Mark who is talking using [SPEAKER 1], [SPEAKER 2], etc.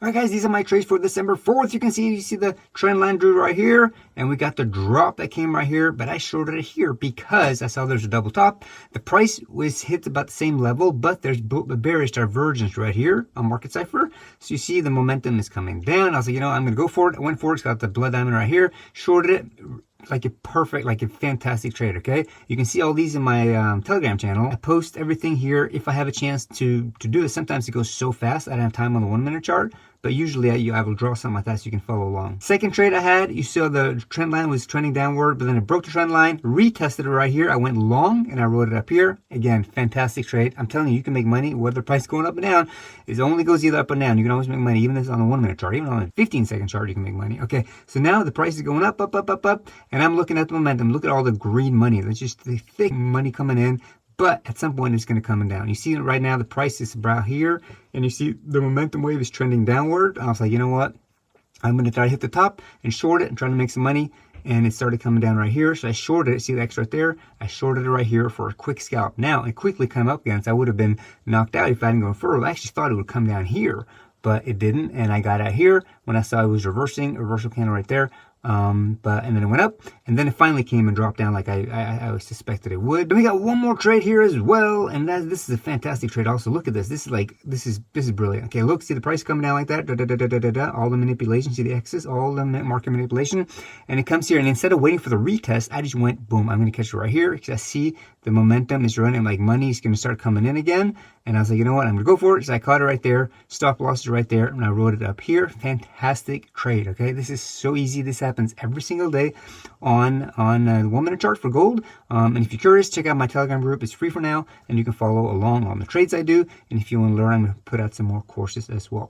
[SPEAKER 1] All right, guys, these are my trades for December 4th. You see the trend line drew right here, and we got the drop that came right here, but I shorted it here because I saw there's a double top. The price was hit about the same level, but there's a bearish divergence right here on Market Cipher. So you see the momentum is coming down. I was like, I'm going to go for it. I went for it. It's got the blood diamond right here. Shorted it. Like a fantastic trade. Okay, you can see all these in my Telegram channel. I post everything here if I have a chance to do it. Sometimes it goes so fast I don't have time on the 1 minute chart, but usually I will draw something like that so you can follow along. Second trade I had, you saw the trend line was trending downward, but then it broke the trend line, retested it right here. I went long and I wrote it up here. Again, fantastic trade. I'm telling you, you can make money whether the price is going up and down. It only goes either up and down. You can always make money, even this on the 1 minute chart, even on a 15-second chart, you can make money. Okay, so now the price is going up, and I'm looking at the momentum. Look at all the green money. That's just the thick money coming in. But at some point, it's going to come down. You see it right now, the price is about here, and you see the momentum wave is trending downward. I was like, you know what? I'm going to try to hit the top and short it and try to make some money. And it started coming down right here. So I shorted it. See the X right there? I shorted it right here for a quick scalp. Now, it quickly came up again. So I would have been knocked out if I hadn't gone forward. I actually thought it would come down here, but it didn't. And I got out here when I saw it was reversing, a reversal candle right there. And then it went up, and then it finally came and dropped down like I suspected it would. But we got one more trade here as well, and this is a fantastic trade. Also, look at this. This is brilliant. Okay, look, see the price coming down like that. All the manipulation. See the X's, all the market manipulation, and it comes here. And instead of waiting for the retest, I just went boom. I'm going to catch it right here because I see the momentum is running like money. It's going to start coming in again. And I was like, you know what? I'm going to go for it. So I caught it right there. Stop loss is right there. And I wrote it up here. Fantastic trade. Okay. This is so easy. This happens every single day on the 1 minute chart for gold. And if you're curious, check out my Telegram group. It's free for now. And you can follow along on the trades I do. And if you want to learn, I'm going to put out some more courses as well.